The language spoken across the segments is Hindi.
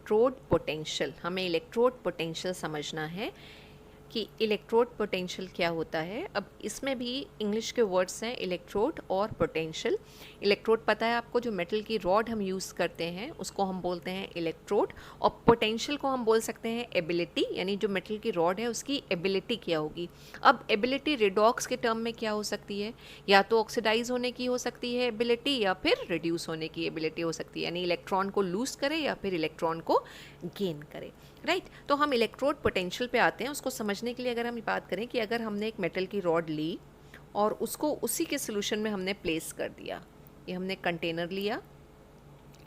इलेक्ट्रोड पोटेंशियल, हमें इलेक्ट्रोड पोटेंशियल समझना है कि इलेक्ट्रोड पोटेंशियल क्या होता है। अब इसमें भी इंग्लिश के वर्ड्स हैं इलेक्ट्रोड और पोटेंशियल। इलेक्ट्रोड पता है आपको, जो मेटल की रॉड हम यूज़ करते हैं उसको हम बोलते हैं इलेक्ट्रोड, और पोटेंशियल को हम बोल सकते हैं एबिलिटी, यानी जो मेटल की रॉड है उसकी एबिलिटी क्या होगी। अब एबिलिटी रिडॉक्स के टर्म में क्या हो सकती है, या तो ऑक्सीडाइज होने की हो सकती है एबिलिटी, या फिर रिड्यूस होने की एबिलिटी हो सकती है, यानी इलेक्ट्रॉन को लूज़ करे या फिर इलेक्ट्रॉन को गेन करे, राइट। तो हम इलेक्ट्रोड पोटेंशियल पे आते हैं। उसको समझने के लिए अगर हम बात करें कि अगर हमने एक मेटल की रॉड ली और उसको उसी के सोल्यूशन में हमने प्लेस कर दिया, ये हमने कंटेनर लिया,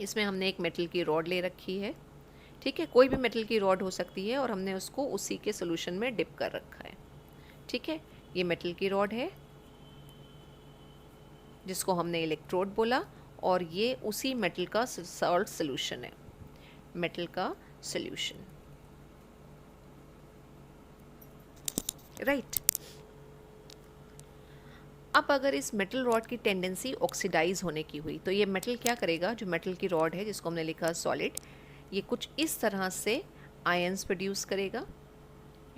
इसमें हमने एक मेटल की रॉड ले रखी है, ठीक है, कोई भी मेटल की रॉड हो सकती है, और हमने उसको उसी के सोल्यूशन में डिप कर रखा है, ठीक है। ये मेटल की रॉड है जिसको हमने इलेक्ट्रोड बोला, और ये उसी मेटल का सॉल्ट सोल्यूशन है, मेटल का सोल्यूशन, राइट। अब अगर इस मेटल रॉड की टेंडेंसी ऑक्सीडाइज होने की हुई तो ये मेटल क्या करेगा, जो मेटल की रॉड है जिसको हमने लिखा सॉलिड, ये कुछ इस तरह से आयंस प्रोड्यूस करेगा,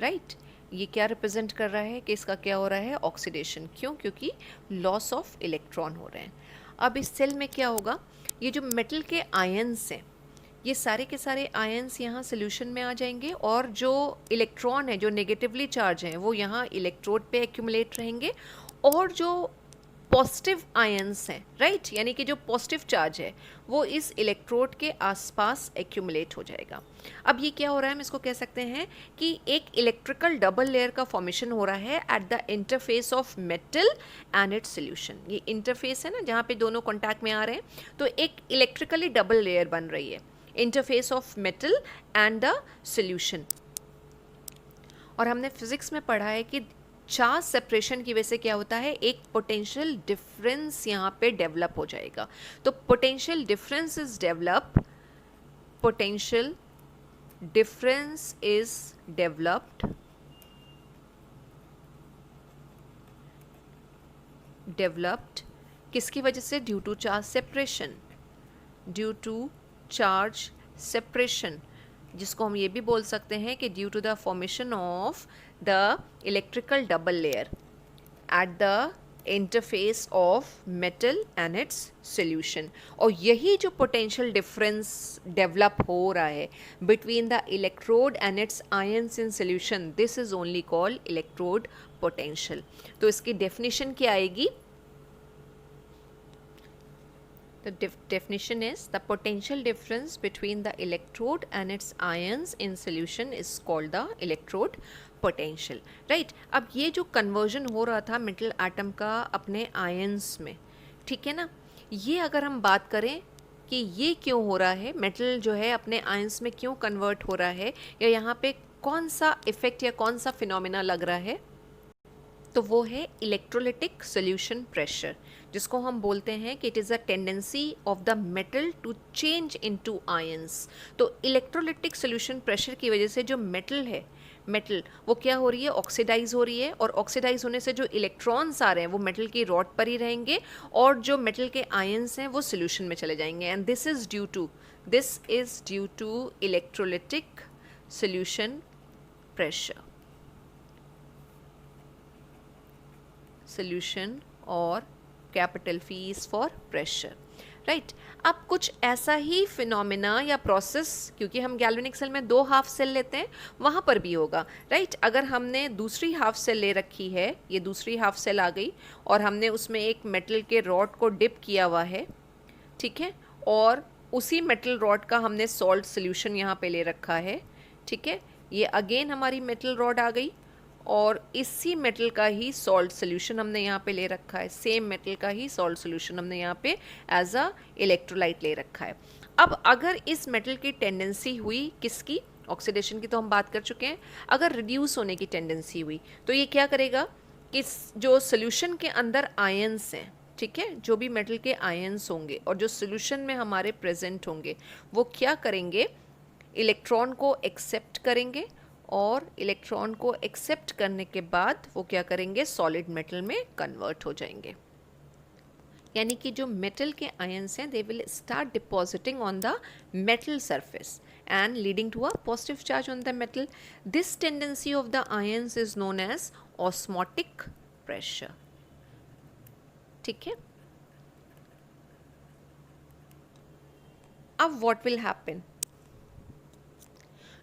राइट। ये क्या रिप्रेजेंट कर रहा है कि इसका क्या हो रहा है, ऑक्सीडेशन। क्यों? क्योंकि लॉस ऑफ इलेक्ट्रॉन हो रहे हैं। अब इस सेल में क्या होगा, ये जो मेटल के आयंस हैं, ये सारे के सारे आयंस यहाँ सोल्यूशन में आ जाएंगे, और जो इलेक्ट्रॉन है, जो नेगेटिवली चार्ज हैं, वो यहाँ इलेक्ट्रोड पे एक्यूमुलेट रहेंगे, और जो पॉजिटिव आयंस हैं, राइट, यानी कि जो पॉजिटिव चार्ज है वो इस इलेक्ट्रोड के आसपास एक्यूमुलेट हो जाएगा। अब ये क्या हो रहा है, हम इसको कह सकते हैं कि एक इलेक्ट्रिकल डबल लेयर का फॉर्मेशन हो रहा है eight the interface of metal and its solution. ये इंटरफेस है ना, जहाँ पे दोनों कॉन्टैक्ट में आ रहे हैं, तो एक इलेक्ट्रिकली डबल लेयर बन रही है, interface of metal and the solution. और हमने फिजिक्स में पढ़ा है कि चार्ज सेपरेशन की वजह से क्या होता है, एक पोटेंशियल डिफरेंस यहाँ पे डेवलप हो जाएगा। तो potential difference is develop, potential difference is developed किसकी वजह से, due to charge separation, due to charge separation, जिसको हम ये भी बोल सकते हैं कि due to the formation of the electrical double layer at the interface of metal and its solution. और यही जो पोटेंशियल डिफरेंस डेवलप हो रहा है between the electrode and its ions in solution, this is only called electrode potential. तो इसकी डेफिनेशन क्या आएगी, the definition is the potential difference between the electrode and its ions in solution is called the electrode potential, right। अब ये जो conversion हो रहा था मेटल एटम का अपने ions में, ठीक है ना, ये अगर हम बात करें कि ये क्यों हो रहा है, मेटल जो है अपने आयंस में क्यों कन्वर्ट हो रहा है, या यहाँ पे कौन सा इफेक्ट या कौन सा फिनोमिना लग रहा है, तो वो है इलेक्ट्रोलिटिक सोल्यूशन प्रेशर, जिसको हम बोलते हैं कि it is a tendency of the metal to change into ions. तो इलेक्ट्रोलिटिक सोल्यूशन प्रेशर की वजह से जो मेटल है, मेटल वो क्या हो रही है, ऑक्सीडाइज हो रही है, और ऑक्सीडाइज होने से जो इलेक्ट्रॉन्स आ रहे हैं वो मेटल की रॉड पर ही रहेंगे, और जो मेटल के आयंस हैं वो सोल्यूशन में चले जाएंगे। And this is due to electrolytic solution pressure, solution और capital fees for pressure, right. अब कुछ ऐसा ही फिनोमिना या प्रोसेस, क्योंकि हम गैल्वेनिक सेल में 2 हाफ सेल लेते हैं, वहाँ पर भी होगा, राइट। अगर हमने दूसरी हाफ सेल ले रखी है, ये दूसरी हाफ सेल आ गई, और हमने उसमें एक मेटल के रॉड को डिप किया हुआ है, ठीक है, और उसी मेटल रॉड का हमने सॉल्ट सोल्यूशन यहाँ पे ले रखा है, ठीक है, ये अगेन हमारी मेटल रॉड आ गई, और इसी मेटल का ही सॉल्ट सोल्यूशन हमने यहाँ पे ले रखा है, सेम मेटल का ही सॉल्ट सोल्यूशन हमने यहाँ पे एज अ इलेक्ट्रोलाइट ले रखा है। अब अगर इस मेटल की टेंडेंसी हुई किसकी, ऑक्सीडेशन की तो हम बात कर चुके हैं, अगर रिड्यूस होने की टेंडेंसी हुई तो ये क्या करेगा कि जो सोल्यूशन के अंदर आयंस हैं, ठीक है, जो भी मेटल के आयंस होंगे और जो सोल्यूशन में हमारे प्रेजेंट होंगे, वो क्या करेंगे, इलेक्ट्रॉन को एक्सेप्ट करेंगे, और इलेक्ट्रॉन को एक्सेप्ट करने के बाद वो क्या करेंगे, सॉलिड मेटल में कन्वर्ट हो जाएंगे। यानी कि जो मेटल के आयंस हैं they will start depositing on the metal surface, and leading to a positive charge on the metal. This tendency of the ions is known as osmotic pressure. ठीक है, अब what will happen,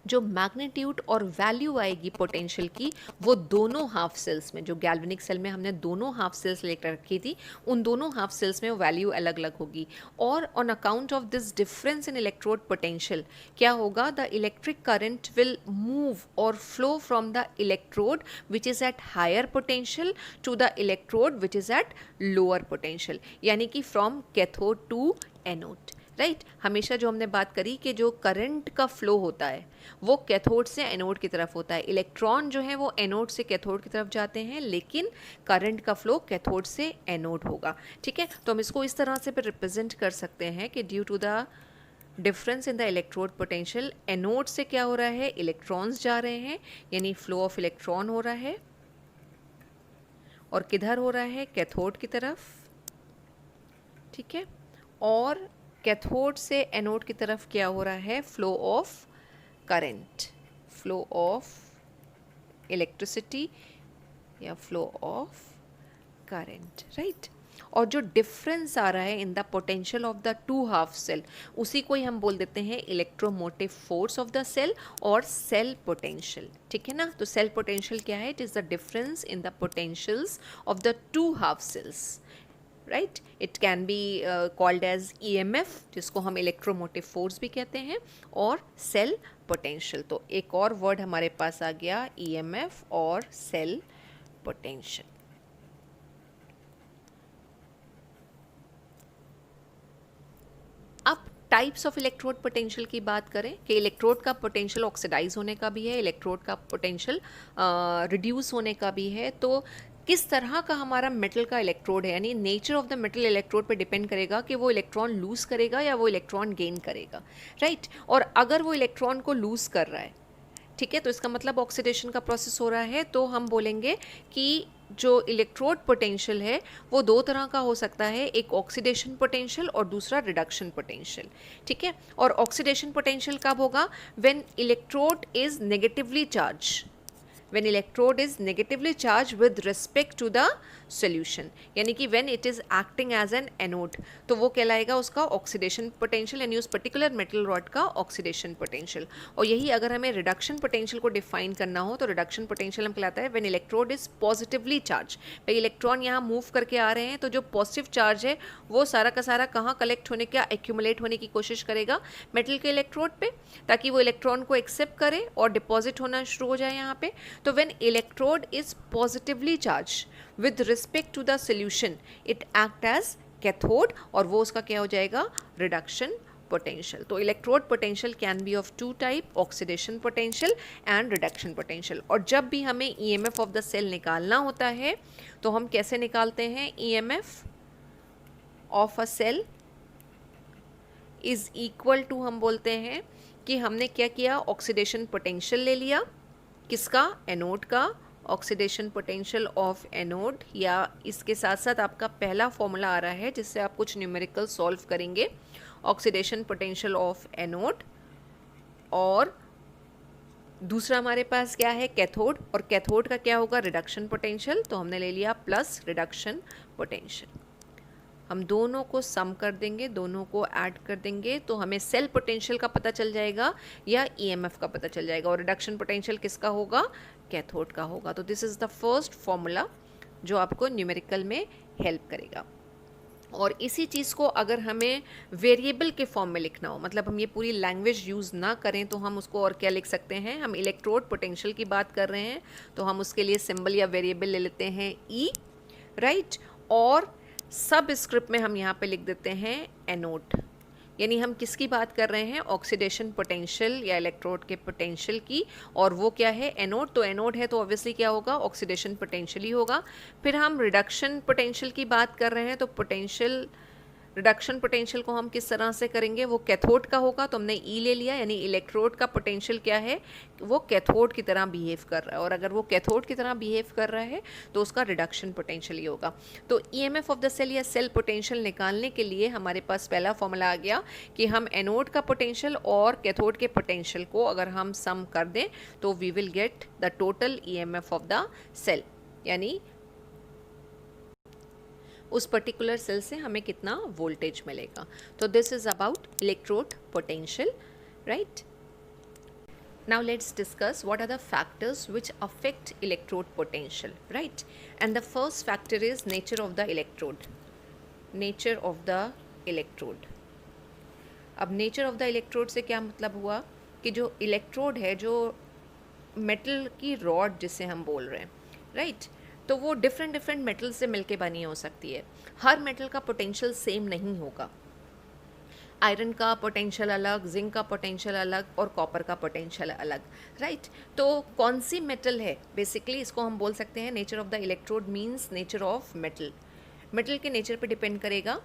जो मैग्नीट्यूड और वैल्यू आएगी पोटेंशियल की, वो दोनों हाफ सेल्स में, जो गैल्वेनिक सेल में हमने दोनों हाफ सेल्स लेकर रखी थी, उन दोनों हाफ सेल्स में वो वैल्यू अलग अलग होगी. और on account of this difference in electrode potential क्या होगा, the electric current will move और flow from the electrode which is at higher potential to the electrode which is at lower potential, यानी कि from cathode to anode. Right, हमेशा जो हमने बात करी कि जो करंट का फ्लो होता है वो कैथोड से एनोड की तरफ होता है. इलेक्ट्रॉन जो है वो एनोड से कैथोड की तरफ जाते हैं, लेकिन करंट का फ्लो कैथोड से एनोड होगा. ठीक है, तो हम इसको इस तरह से भी रिप्रेजेंट कर सकते हैं कि due to the difference in the electrode potential, anode से क्या हो रहा है, इलेक्ट्रॉन्स जा रहे हैं, यानी फ्लो ऑफ इलेक्ट्रॉन हो रहा है, और किधर हो रहा है, कैथोड की तरफ. ठीक है, और कैथोड से एनोड की तरफ क्या हो रहा है, flow of current, flow of electricity या फ्लो ऑफ करंट. राइट, और जो डिफरेंस आ रहा है in the potential of the two half cell, उसी को ही हम बोल देते हैं electromotive force of the cell और सेल पोटेंशियल. ठीक है ना, तो सेल पोटेंशियल क्या है, it is the difference in the potentials of the two half cells. Right, it can be called as EMF, जिसको हम इलेक्ट्रोमोटिव फोर्स भी कहते हैं, और सेल पोटेंशियल. तो एक और वर्ड हमारे पास आ गया, EMF और सेल पोटेंशियल. अब टाइप्स ऑफ इलेक्ट्रोड पोटेंशियल की बात करें कि इलेक्ट्रोड का पोटेंशियल ऑक्सीडाइज होने का भी है, इलेक्ट्रोड का पोटेंशियल रिड्यूस होने का भी है. तो किस तरह का हमारा मेटल का इलेक्ट्रोड है, यानी nature of the metal electrode पे डिपेंड करेगा कि वो इलेक्ट्रॉन लूज़ करेगा या वो इलेक्ट्रॉन गेन करेगा. राइट, और अगर वो इलेक्ट्रॉन को लूज़ कर रहा है, ठीक है, तो इसका मतलब ऑक्सीडेशन का प्रोसेस हो रहा है, तो हम बोलेंगे कि जो इलेक्ट्रोड पोटेंशियल है वो दो तरह का हो सकता है, एक ऑक्सीडेशन पोटेंशियल और दूसरा रिडक्शन पोटेंशियल. ठीक है, और ऑक्सीडेशन पोटेंशियल कब होगा, when electrode is negatively charge, when electrode is negatively charged with respect to the solution, यानी कि when it is acting as an anode, तो वो कहलाएगा उसका ऑक्सीडेशन पोटेंशियल, यानी उस पर्टिकुलर मेटल रॉड का ऑक्सीडेशन पोटेंशियल. और यही अगर हमें रिडक्शन पोटेंशियल को डिफाइन करना हो तो रिडक्शन पोटेंशियल हम कहलाता है when electrode is positively charged. भाई इलेक्ट्रॉन यहाँ मूव करके आ रहे हैं, तो जो पॉजिटिव चार्ज है वो सारा का सारा कहाँ कलेक्ट होने का, एक्यूमुलेट होने की कोशिश करेगा मेटल के इलेक्ट्रोड पे, ताकि वो इलेक्ट्रॉन को एक्सेप्ट करे और डिपॉजिट होना शुरू हो जाए यहाँ पे. तो when electrode is positively charged with respect to the solution, it act as cathode, और वो उसका क्या हो जाएगा, reduction potential. तो electrode potential can be of two type, oxidation potential and reduction potential. और जब भी हमें EMF of the cell निकालना होता है तो हम कैसे निकालते हैं, EMF of a cell is equal to, हम बोलते हैं कि हमने क्या किया, ऑक्सीडेशन पोटेंशियल ले लिया, किसका, एनोड का, ऑक्सीडेशन पोटेंशियल ऑफ एनोड, या इसके साथ साथ आपका पहला फॉर्मूला आ रहा है जिससे आप कुछ न्यूमेरिकल सॉल्व करेंगे, ऑक्सीडेशन पोटेंशियल ऑफ एनोड, और दूसरा हमारे पास क्या है, कैथोड, और कैथोड का क्या होगा, रिडक्शन पोटेंशियल, तो हमने ले लिया प्लस रिडक्शन पोटेंशियल. हम दोनों को सम कर देंगे, दोनों को ऐड कर देंगे, तो हमें सेल पोटेंशियल का पता चल जाएगा या EMF का पता चल जाएगा, और रिडक्शन पोटेंशियल किसका होगा, कैथोड का होगा. तो this is the first formula जो आपको न्यूमेरिकल में हेल्प करेगा. और इसी चीज़ को अगर हमें वेरिएबल के फॉर्म में लिखना हो, मतलब हम ये पूरी लैंग्वेज यूज़ ना करें, तो हम उसको और क्या लिख सकते हैं, हम इलेक्ट्रोड पोटेंशियल की बात कर रहे हैं तो हम उसके लिए सिंबल या वेरिएबल ले लेते हैं E. राइट, और सब स्क्रिप्ट में हम यहाँ पे लिख देते हैं एनोड, यानी हम किसकी बात कर रहे हैं, ऑक्सीडेशन पोटेंशियल या इलेक्ट्रोड के पोटेंशियल की, और वो क्या है, एनोड. तो एनोड है तो ऑब्वियसली क्या होगा, ऑक्सीडेशन पोटेंशियल ही होगा. फिर हम रिडक्शन पोटेंशियल की बात कर रहे हैं तो पोटेंशियल रिडक्शन पोटेंशियल को हम किस तरह से करेंगे, वो कैथोड का होगा, तो हमने ई ले लिया, यानी इलेक्ट्रोड का पोटेंशियल क्या है, वो कैथोड की तरह बिहेव कर रहा है, और अगर वो कैथोड की तरह बिहेव कर रहा है तो उसका रिडक्शन पोटेंशियल ही होगा। तो ईएमएफ ऑफ द सेल या सेल पोटेंशियल निकालने के लिए हमारे पास पहला फॉर्मूला आ गया कि हम एनोड का पोटेंशियल और कैथोड के पोटेंशियल को अगर हम सम कर दें तो we will get the total EMF of the cell, यानी उस पर्टिकुलर सेल से हमें कितना वोल्टेज मिलेगा। तो this is about electrode potential, right. Now let's discuss what are the factors which affect electrode potential, right? And the first factor is nature of the electrode. Nature of the electrode. अब nature of the electrode से क्या मतलब हुआ कि जो electrode है, जो metal की rod जिसे हम बोल रहे हैं, right? तो वो different metals से मिलके बनी हो सकती है। हर metal का potential same नहीं होगा। आयरन का पोटेंशियल अलग, जिंक का पोटेंशियल अलग और कॉपर का पोटेंशियल अलग, राइट। तो कौन सी मेटल है, बेसिकली इसको हम बोल सकते हैं nature of the electrode means nature of metal. Metal के नेचर पे डिपेंड करेगा।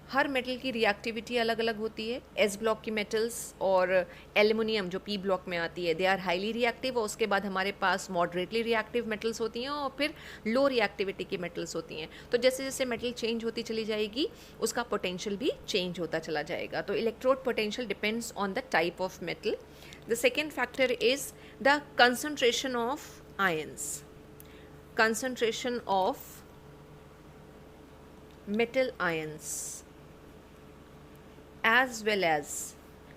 हर मेटल की रिएक्टिविटी अलग अलग होती है। एस ब्लॉक की मेटल्स और एल्युमिनियम जो पी ब्लॉक में आती है, दे आर हाईली रिएक्टिव, और उसके बाद हमारे पास मॉडरेटली रिएक्टिव मेटल्स होती हैं और फिर लो रिएक्टिविटी की मेटल्स होती हैं। तो जैसे जैसे मेटल चेंज होती चली जाएगी उसका पोटेंशियल भी चेंज होता चला जाएगा। तो electrode potential depends on the type of metal. The second factor is the concentration of ions. Concentration of metal ions as well as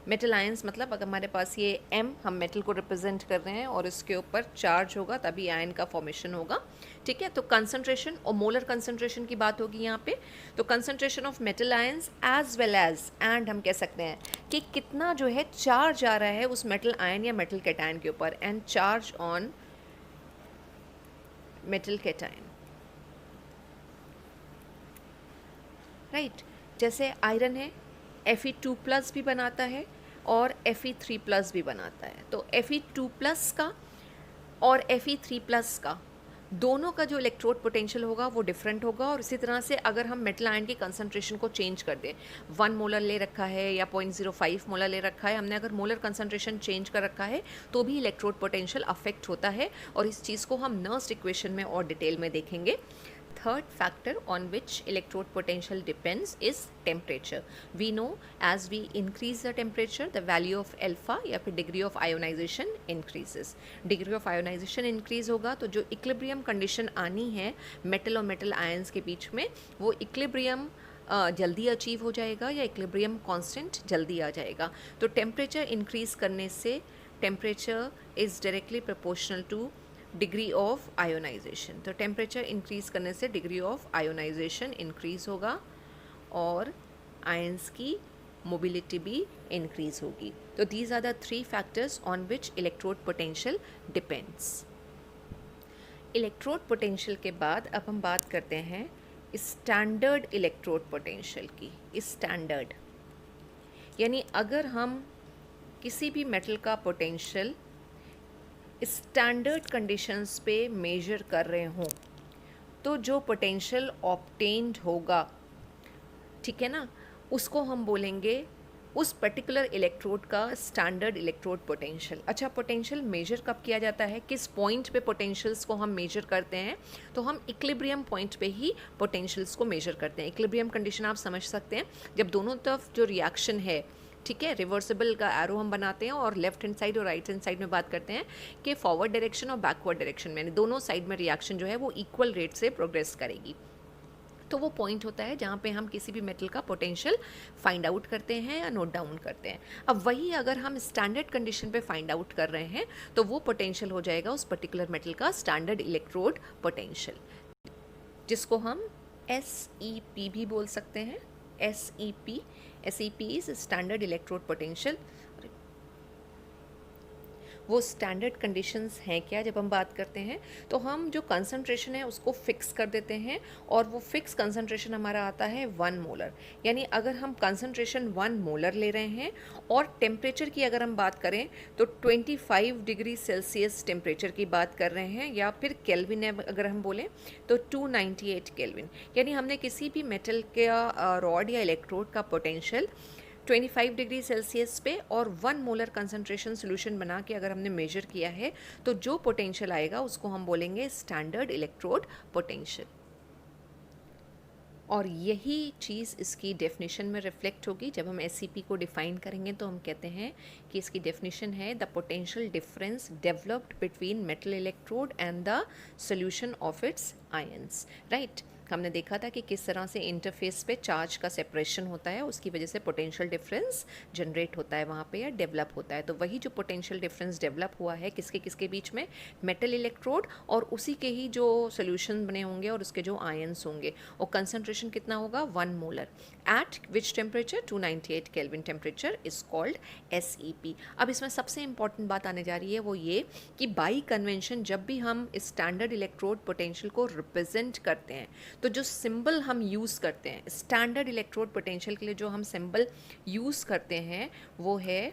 metal ions, मतलब अगर हमारे पास ये M हम मेटल को रिप्रेजेंट कर रहे हैं और इसके ऊपर चार्ज होगा तभी आयन का फॉर्मेशन होगा, ठीक है। तो कंसंट्रेशन और मोलर कंसंट्रेशन की बात होगी यहाँ पे। तो concentration of metal ions as well as and हम कह सकते हैं कि कितना जो है चार्ज आ रहा है उस मेटल आयन या मेटल कैटायन के ऊपर, and charge on metal cation, right. जैसे आयरन है, Fe2+ भी बनाता है और Fe3+ भी बनाता है। तो Fe2+ का और Fe3+ का दोनों का जो इलेक्ट्रोड पोटेंशियल होगा वो डिफरेंट होगा। और इसी तरह से अगर हम मेटल आयन की कंसंट्रेशन को चेंज कर दें, 1 मोलर ले रखा है या 0.05 मोलर ले रखा है, हमने अगर मोलर कंसंट्रेशन चेंज कर रखा है तो भी इलेक्ट्रोड पोटेंशियल अफेक्ट होता है, और इस चीज़ को हम नर्स्ट इक्वेशन में और डिटेल में देखेंगे। Third factor on which electrode potential depends is temperature. We know as we increase the temperature, the value of alpha या फिर degree of ionization increases. Degree of ionization increase होगा तो जो equilibrium condition आनी है metal और metal ions के बीच में, वो equilibrium जल्दी अचीव हो जाएगा या इक्विलिब्रियम कांस्टेंट जल्दी आ जाएगा। तो टेम्परेचर इंक्रीज़ करने से temperature is directly proportional to degree of ionization. तो टेम्परेचर इंक्रीज़ करने से डिग्री ऑफ आयोनाइजेशन इंक्रीज़ होगा और आयंस की मोबिलिटी भी इंक्रीज़ होगी। तो these are the 3 factors on which electrode potential depends. Electrode potential के बाद अब हम बात करते हैं स्टैंडर्ड इलेक्ट्रोड पोटेंशियल की। स्टैंडर्ड यानी अगर हम किसी भी मेटल का पोटेंशियल स्टैंडर्ड कंडीशंस पे मेजर कर रहे हों तो जो पोटेंशियल ऑब्टेन्ड होगा, ठीक है ना, उसको हम बोलेंगे उस पर्टिकुलर इलेक्ट्रोड का स्टैंडर्ड इलेक्ट्रोड पोटेंशियल। अच्छा, पोटेंशियल मेजर कब किया जाता है, किस पॉइंट पे पोटेंशियल्स को हम मेजर करते हैं? तो हम इक्विलिब्रियम पॉइंट पे ही पोटेंशियल्स को मेजर करते हैं। इक्विलिब्रियम कंडीशन आप समझ सकते हैं, जब दोनों तरफ जो रिएक्शन है, ठीक है, रिवर्सिबल का एरो हम बनाते हैं और लेफ्ट हैंड साइड और राइट हैंड साइड में बात करते हैं कि फॉरवर्ड डायरेक्शन और बैकवर्ड डायरेक्शन में, यानी दोनों साइड में रिएक्शन जो है वो इक्वल रेट से प्रोग्रेस करेगी। तो वो पॉइंट होता है जहाँ पे हम किसी भी मेटल का पोटेंशियल फाइंड आउट करते हैं या नोट डाउन करते हैं। अब वही अगर हम स्टैंडर्ड कंडीशन पे फाइंड आउट कर रहे हैं तो वो पोटेंशियल हो जाएगा उस पर्टिकुलर मेटल का स्टैंडर्ड इलेक्ट्रोड पोटेंशियल, जिसको हम SEP भी बोल सकते हैं। SEP is standard electrode potential. वो स्टैंडर्ड कंडीशंस हैं क्या जब हम बात करते हैं, तो हम जो कंसंट्रेशन है उसको फिक्स कर देते हैं और वो फिक्स कंसंट्रेशन हमारा आता है 1 मोलर। यानी अगर हम कंसंट्रेशन 1 मोलर ले रहे हैं और टेम्परेचर की अगर हम बात करें तो 25 डिग्री सेल्सियस टेम्परेचर की बात कर रहे हैं, या फिर केल्विन अगर हम बोलें तो 298 केल्विन। यानी हमने किसी भी मेटल का रॉड या इलेक्ट्रोड का पोटेंशियल 25 डिग्री सेल्सियस पे और 1 मोलर कंसंट्रेशन सोल्यूशन बना के अगर हमने मेजर किया है तो जो पोटेंशियल आएगा उसको हम बोलेंगे स्टैंडर्ड इलेक्ट्रोड पोटेंशियल। और यही चीज़ इसकी डेफिनेशन में रिफ्लेक्ट होगी। जब हम एससीपी को डिफ़ाइन करेंगे तो हम कहते हैं कि इसकी डेफिनेशन है the potential difference developed between metal electrode and the solution of its ions. Right, हमने देखा था कि किस तरह से इंटरफेस पे चार्ज का सेपरेशन होता है, उसकी वजह से पोटेंशियल डिफरेंस जनरेट होता है वहाँ पे या डेवलप होता है। तो वही जो पोटेंशियल डिफरेंस डेवलप हुआ है किसके किसके बीच में, मेटल इलेक्ट्रोड और उसी के ही जो सोल्यूशन बने होंगे और उसके जो आयंस होंगे, और कंसंट्रेशन कितना होगा 1 molar eight which temperature 298 kelvin temperature is called SEP। अब इसमें सबसे इंपॉर्टेंट बात आने जा रही है वो ये कि बाई कन्वेंशन जब भी हम स्टैंडर्ड इलेक्ट्रोड पोटेंशियल को रिप्रेजेंट करते हैं तो जो सिंबल हम यूज़ करते हैं स्टैंडर्ड इलेक्ट्रोड पोटेंशियल के लिए, जो हम सिंबल यूज़ करते हैं वो है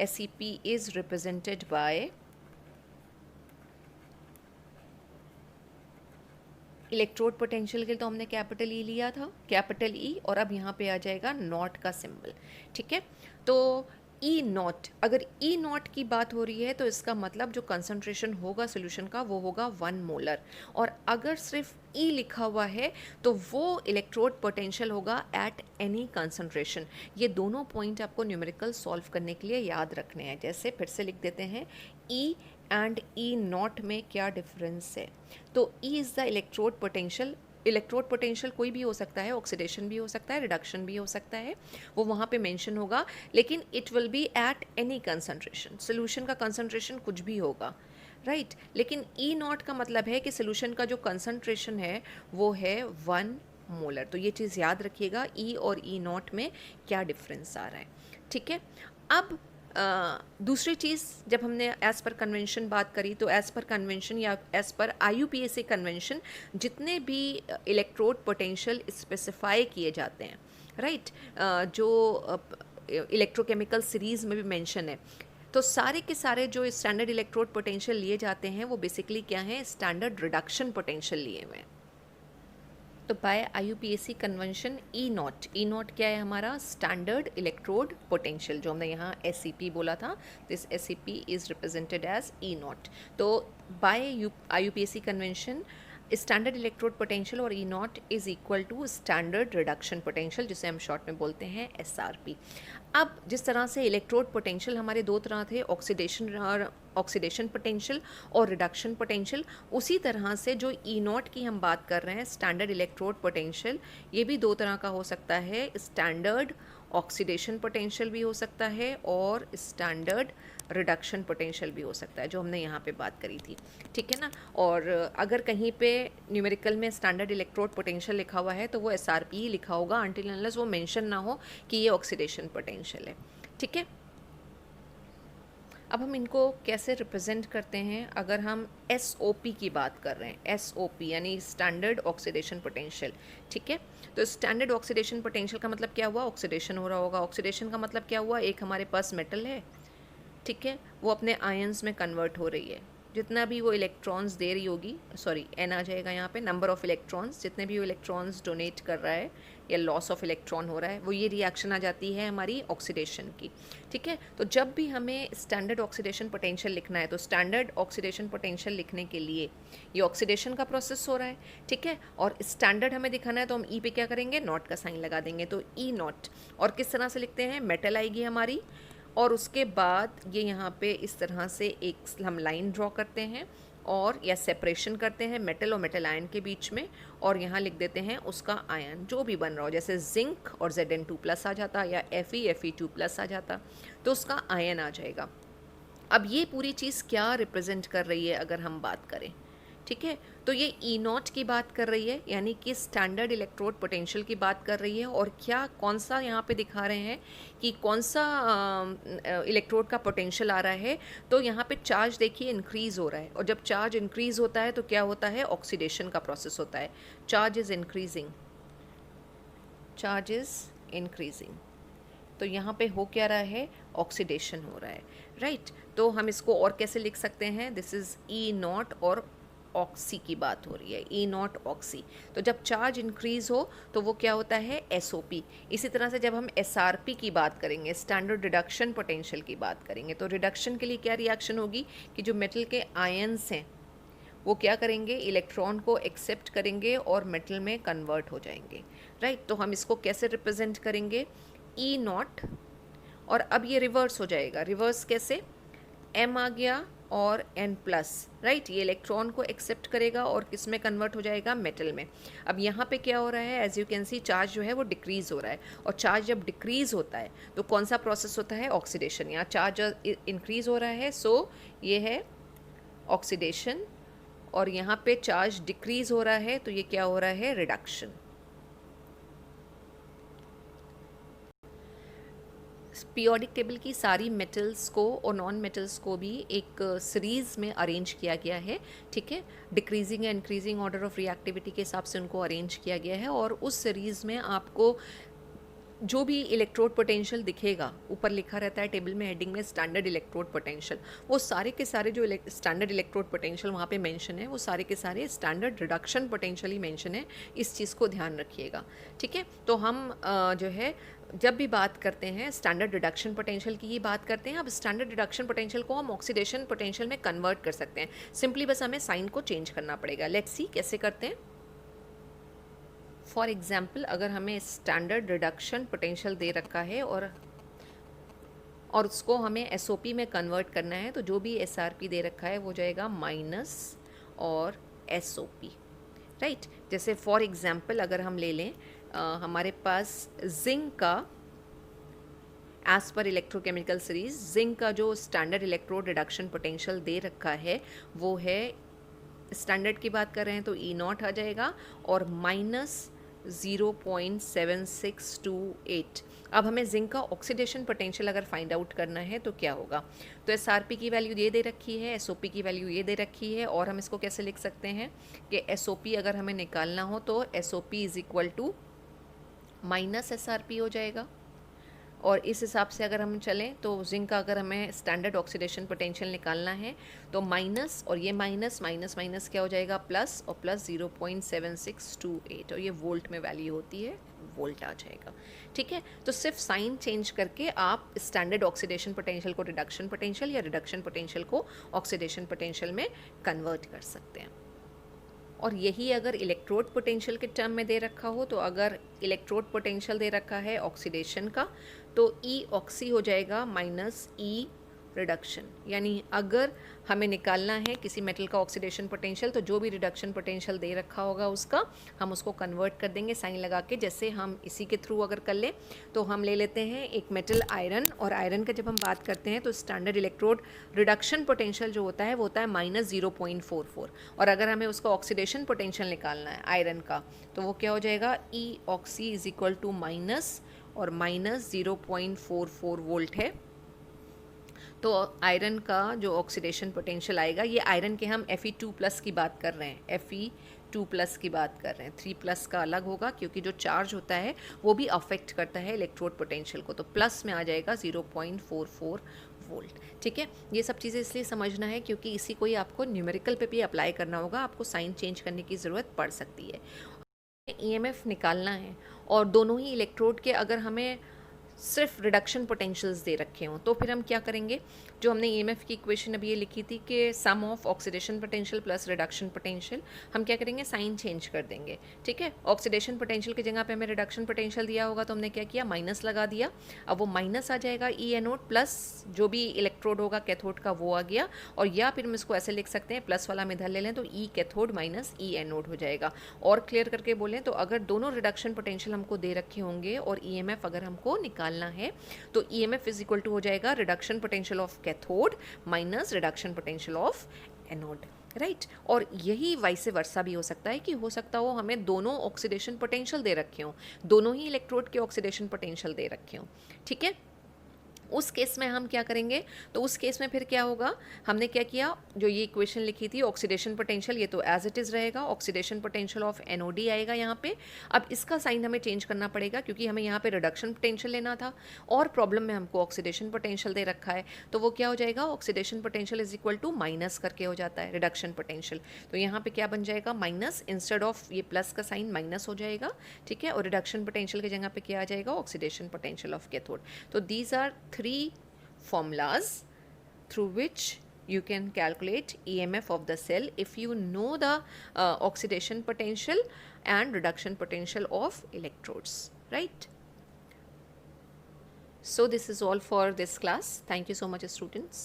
SEP is represented by electrode potential के लिए तो हमने कैपिटल E लिया था, कैपिटल E, और अब यहाँ पे आ जाएगा नॉट का सिंबल। ठीक है, तो E नॉट, अगर E नॉट की बात हो रही है तो इसका मतलब जो कंसंट्रेशन होगा सोल्यूशन का वो होगा 1 मोलर, और अगर सिर्फ E लिखा हुआ है तो वो इलेक्ट्रोड पोटेंशियल होगा एट एनी कंसंट्रेशन। ये दोनों पॉइंट आपको न्यूमेरिकल सॉल्व करने के लिए याद रखने हैं। जैसे फिर से लिख देते हैं, E एंड E नॉट में क्या डिफरेंस है, तो E is the electrode potential. Electrode potential कोई भी हो सकता है, ऑक्सीडेशन भी हो सकता है, रिडक्शन भी हो सकता है, वो वहाँ पे मेंशन होगा, लेकिन it will be at any concentration. Solution का कंसंट्रेशन कुछ भी होगा, राइट लेकिन E नॉट का मतलब है कि सोल्यूशन का जो कंसंट्रेशन है वो है 1 मोलर। तो ये चीज़ याद रखिएगा, E और E नॉट में क्या डिफरेंस आ रहा है। ठीक है, अब दूसरी चीज़, जब हमने एज़ पर कन्वेंशन बात करी तो एज़ पर कन्वेंशन या एज़ पर IUPAC कन्वेंशन जितने भी इलेक्ट्रोड पोटेंशियल स्पेसिफाई किए जाते हैं, राइट, जो इलेक्ट्रोकेमिकल सीरीज़ में भी मेंशन है, तो सारे के सारे जो स्टैंडर्ड इलेक्ट्रोड पोटेंशियल लिए जाते हैं वो बेसिकली क्या है, स्टैंडर्ड रिडक्शन पोटेंशियल लिए हुए हैं। तो by IUPAC convention E naught क्या है हमारा, स्टैंडर्ड इलेक्ट्रोड पोटेंशियल, जो हमने यहाँ SEP बोला था, this SEP is represented as E nought. तो by IUPAC convention standard electrode potential और E nought is equal to standard reduction potential, जिसे हम शॉर्ट में बोलते हैं SRP। अब जिस तरह से इलेक्ट्रोड पोटेंशियल हमारे दो तरह थे, ऑक्सीडेशन पोटेंशियल और रिडक्शन पोटेंशियल, उसी तरह से जो E नॉट की हम बात कर रहे हैं स्टैंडर्ड इलेक्ट्रोड पोटेंशियल, ये भी दो तरह का हो सकता है, स्टैंडर्ड ऑक्सीडेशन पोटेंशियल भी हो सकता है और स्टैंडर्ड रिडक्शन पोटेंशियल भी हो सकता है, जो हमने यहाँ पे बात करी थी। ठीक है ना, और अगर कहीं पे न्यूमेरिकल में स्टैंडर्ड इलेक्ट्रोड पोटेंशियल लिखा हुआ है तो वो SRP ही लिखा होगा, अनटिल अनलेस वो मेंशन ना हो कि ये ऑक्सीडेशन पोटेंशियल है। ठीक है, अब हम इनको कैसे रिप्रेजेंट करते हैं, अगर हम SOP की बात कर रहे हैं, SOP यानी स्टैंडर्ड ऑक्सीडेशन पोटेंशियल। ठीक है, तो स्टैंडर्ड ऑक्सीडेशन पोटेंशियल का मतलब क्या हुआ, ऑक्सीडेशन हो रहा होगा। ऑक्सीडेशन का मतलब क्या हुआ, एक हमारे पास मेटल है, ठीक है, वो अपने आयंस में कन्वर्ट हो रही है, जितना भी वो इलेक्ट्रॉन्स दे रही होगी, सॉरी N आ जाएगा यहाँ पे, नंबर ऑफ़ इलेक्ट्रॉन्स, जितने भी वो इलेक्ट्रॉन्स डोनेट कर रहा है या लॉस ऑफ इलेक्ट्रॉन हो रहा है, वो ये रिएक्शन आ जाती है हमारी ऑक्सीडेशन की। ठीक है, तो जब भी हमें स्टैंडर्ड ऑक्सीडेशन पोटेंशियल लिखना है तो स्टैंडर्ड ऑक्सीडेशन पोटेंशियल लिखने के लिए ये ऑक्सीडेशन का प्रोसेस हो रहा है, ठीक है, और स्टैंडर्ड हमें दिखाना है तो हम E पे क्या करेंगे, नॉट का साइन लगा देंगे, तो E नॉट। और किस तरह से लिखते हैं, मेटल आएगी हमारी और उसके बाद ये यहाँ पे इस तरह से एक हम लाइन ड्रॉ करते हैं और या सेपरेशन करते हैं मेटल और मेटल आयन के बीच में, और यहाँ लिख देते हैं उसका आयन जो भी बन रहा हो, जैसे जिंक और Zn2+ आ जाता या Fe2+ आ जाता, तो उसका आयन आ जाएगा। अब ये पूरी चीज़ क्या रिप्रेजेंट कर रही है अगर हम बात करें, ठीक है। तो ये ई नॉट की बात कर रही है, यानी कि स्टैंडर्ड इलेक्ट्रोड पोटेंशियल की बात कर रही है। और क्या कौन सा यहाँ पे दिखा रहे हैं कि कौन सा इलेक्ट्रोड का पोटेंशियल आ रहा है। तो यहाँ पे चार्ज देखिए इंक्रीज़ हो रहा है, और जब चार्ज इंक्रीज़ होता है तो क्या होता है, ऑक्सीडेशन का प्रोसेस होता है। Charge is increasing, charge is increasing, तो यहाँ पे हो क्या रहा है, ऑक्सीडेशन हो रहा है, राइट। तो हम इसको और कैसे लिख सकते हैं, दिस इज़ ई नॉट और ऑक्सी की बात हो रही है, ई नॉट ऑक्सी। तो जब चार्ज इंक्रीज हो तो वो क्या होता है, एसओपी। इसी तरह से जब हम एसआरपी की बात करेंगे, स्टैंडर्ड रिडक्शन पोटेंशियल की बात करेंगे, तो रिडक्शन के लिए क्या रिएक्शन होगी कि जो मेटल के आयंस हैं वो क्या करेंगे, इलेक्ट्रॉन को एक्सेप्ट करेंगे और मेटल में कन्वर्ट हो जाएंगे, राइट। तो हम इसको कैसे रिप्रेजेंट करेंगे, ई नॉट, और अब ये रिवर्स हो जाएगा। रिवर्स कैसे, एम आ गया और एन प्लस, राइट। ये इलेक्ट्रॉन को एक्सेप्ट करेगा और किस में कन्वर्ट हो जाएगा, मेटल में। अब यहाँ पे क्या हो रहा है, as you can see charge जो है वो डिक्रीज़ हो रहा है, और चार्ज जब डिक्रीज़ होता है तो कौन सा प्रोसेस होता है, ऑक्सीडेशन। यहाँ चार्ज इंक्रीज़ हो रहा है, सो ये है ऑक्सीडेशन, और यहाँ पे चार्ज डिक्रीज़ हो रहा है तो ये क्या हो रहा है, रिडक्शन। पीरियोडिक टेबल की सारी मेटल्स को और नॉन मेटल्स को भी एक सीरीज़ में अरेंज किया गया है, ठीक है। डिक्रीजिंग या इंक्रीजिंग ऑर्डर ऑफ रिएक्टिविटी के हिसाब से उनको अरेंज किया गया है, और उस सीरीज़ में आपको जो भी इलेक्ट्रोड पोटेंशियल दिखेगा, ऊपर लिखा रहता है टेबल में हेडिंग में स्टैंडर्ड इलेक्ट्रोड पोटेंशियल, वो सारे के सारे जो स्टैंडर्ड इलेक्ट्रोड पोटेंशियल वहाँ पे मेंशन है, वो सारे के सारे स्टैंडर्ड रिडक्शन पोटेंशियल ही मेंशन है। इस चीज़ को ध्यान रखिएगा, ठीक है। तो हम जो है जब भी बात करते हैं स्टैंडर्ड रिडक्शन पोटेंशियल की ही बात करते हैं। अब स्टैंडर्ड रिडक्शन पोटेंशियल को हम ऑक्सीडेशन पोटेंशियल में कन्वर्ट कर सकते हैं, सिंपली बस हमें साइन को चेंज करना पड़ेगा। लेट्स सी कैसे करते हैं। फॉर एग्जाम्पल, अगर हमें स्टैंडर्ड रिडक्शन पोटेंशियल दे रखा है और उसको हमें एसओपी में कन्वर्ट करना है, तो जो भी एसआरपी दे रखा है वो जाएगा माइनस और एसओपी, राइट। जैसे फॉर एग्जाम्पल अगर हम ले लें हमारे पास जिंक का, एज पर इलेक्ट्रोकेमिकल सीरीज, जिंक का जो स्टैंडर्ड इलेक्ट्रोड रिडक्शन पोटेंशियल दे रखा है वो है, स्टैंडर्ड की बात कर रहे हैं तो ई नॉट आ जाएगा और माइनस 0.7628। अब हमें जिंक का ऑक्सीडेशन पोटेंशियल अगर फाइंड आउट करना है तो क्या होगा, तो एसआरपी की वैल्यू ये दे रखी है, एसओपी की वैल्यू ये दे रखी है, और हम इसको कैसे लिख सकते हैं कि एसओपी अगर हमें निकालना हो तो SOP is equal to minus SRP हो जाएगा। और इस हिसाब से अगर हम चलें तो जिंक का अगर हमें स्टैंडर्ड ऑक्सीडेशन पोटेंशियल निकालना है तो माइनस, और ये माइनस माइनस माइनस क्या हो जाएगा, प्लस, और प्लस 0.7628, और ये वोल्ट में वैल्यू होती है, वोल्ट आ जाएगा, ठीक है। तो सिर्फ साइन चेंज करके आप स्टैंडर्ड ऑक्सीडेशन पोटेंशियल को रिडक्शन पोटेंशियल या रिडक्शन पोटेंशियल को ऑक्सीडेशन पोटेंशियल में कन्वर्ट कर सकते हैं। और यही अगर इलेक्ट्रोड पोटेंशियल के टर्म में दे रखा हो, तो अगर इलेक्ट्रोड पोटेंशियल दे रखा है ऑक्सीडेशन का तो ई ऑक्सी हो जाएगा माइनस ई रिडक्शन। यानी अगर हमें निकालना है किसी मेटल का ऑक्सीडेशन पोटेंशियल तो जो भी रिडक्शन पोटेंशियल दे रखा होगा उसका हम उसको कन्वर्ट कर देंगे साइन लगा के। जैसे हम इसी के थ्रू अगर कर लें तो हम ले लेते हैं एक मेटल आयरन, और आयरन का जब हम बात करते हैं तो स्टैंडर्ड इलेक्ट्रोड रिडक्शन पोटेंशियल जो होता है वो होता है माइनस 0.44, और अगर हमें उसका ऑक्सीडेशन पोटेंशियल निकालना है आयरन का तो वो क्या हो जाएगा, E oxy is equal to minus और माइनस 0.44 वोल्ट है। तो आयरन का जो ऑक्सीडेशन पोटेंशियल आएगा, ये आयरन के हम Fe2+ की बात कर रहे हैं, Fe2+ की बात कर रहे हैं, 3+ का अलग होगा क्योंकि जो चार्ज होता है वो भी अफेक्ट करता है इलेक्ट्रोड पोटेंशियल को, तो प्लस में आ जाएगा 0.44 वोल्ट, ठीक है। ये सब चीज़ें इसलिए समझना है क्योंकि इसी को ही आपको न्यूमेरिकल पे भी अप्लाई करना होगा, आपको साइन चेंज करने की ज़रूरत पड़ सकती है। EMF निकालना है और दोनों ही इलेक्ट्रोड के अगर हमें सिर्फ रिडक्शन पोटेंशियल्स दे रखे हों तो फिर हम क्या करेंगे, जो हमने EMF की इक्वेशन अभी ये लिखी थी कि sum of oxidation potential plus reduction potential, हम क्या करेंगे साइन चेंज कर देंगे, ठीक है। ऑक्सीडेशन पोटेंशियल की जगह पे हमें रिडक्शन पोटेंशियल दिया होगा तो हमने क्या किया, माइनस लगा दिया। अब वो माइनस आ जाएगा ई एनोड प्लस जो भी इलेक्ट्रोड होगा कैथोड का वो आ गया, और या फिर हम इसको ऐसे लिख सकते हैं प्लस वाला हम इधर ले लें तो ई कैथोड माइनस ई एनोड हो जाएगा। और क्लियर करके बोलें तो अगर दोनों रिडक्शन पोटेंशियल हमको दे रखे होंगे और EMF अगर हमको निकालना है तो EMF इज इक्वल टू हो जाएगा reduction potential of cathode minus reduction potential of anode. Right और यही वाइस वर्सा भी हो सकता है कि हो सकता हो हमें दोनों ऑक्सीडेशन पोटेंशियल दे रखे हों, दोनों ही इलेक्ट्रोड के ऑक्सीडेशन पोटेंशियल दे रखे हों, ठीक है। उस केस में हम क्या करेंगे, तो उस केस में फिर क्या होगा, हमने क्या किया, जो ये इक्वेशन लिखी थी ऑक्सीडेशन पोटेंशियल, ये तो एज इट इज़ रहेगा, ऑक्सीडेशन पोटेंशियल ऑफ एनओडी आएगा यहाँ पे। अब इसका साइन हमें चेंज करना पड़ेगा क्योंकि हमें यहाँ पे रिडक्शन पोटेंशियल लेना था और प्रॉब्लम में हमको ऑक्सीडेशन पोटेंशियल दे रखा है, तो वो क्या हो जाएगा, oxidation potential is equal to minus करके हो जाता है रिडक्शन पोटेंशियल। तो यहाँ पे क्या बन जाएगा, माइनस, इंस्टेड ऑफ ये प्लस का साइन माइनस हो जाएगा, ठीक है। और रिडक्शन पोटेंशियल की जगह पे क्या आ जाएगा, ऑक्सीडेशन पोटेंशियल ऑफ कैथोड। तो these are 3 formulas through which you can calculate EMF of the cell if you know the oxidation potential and reduction potential of electrodes, right? So this is all for this class. Thank you so much, students.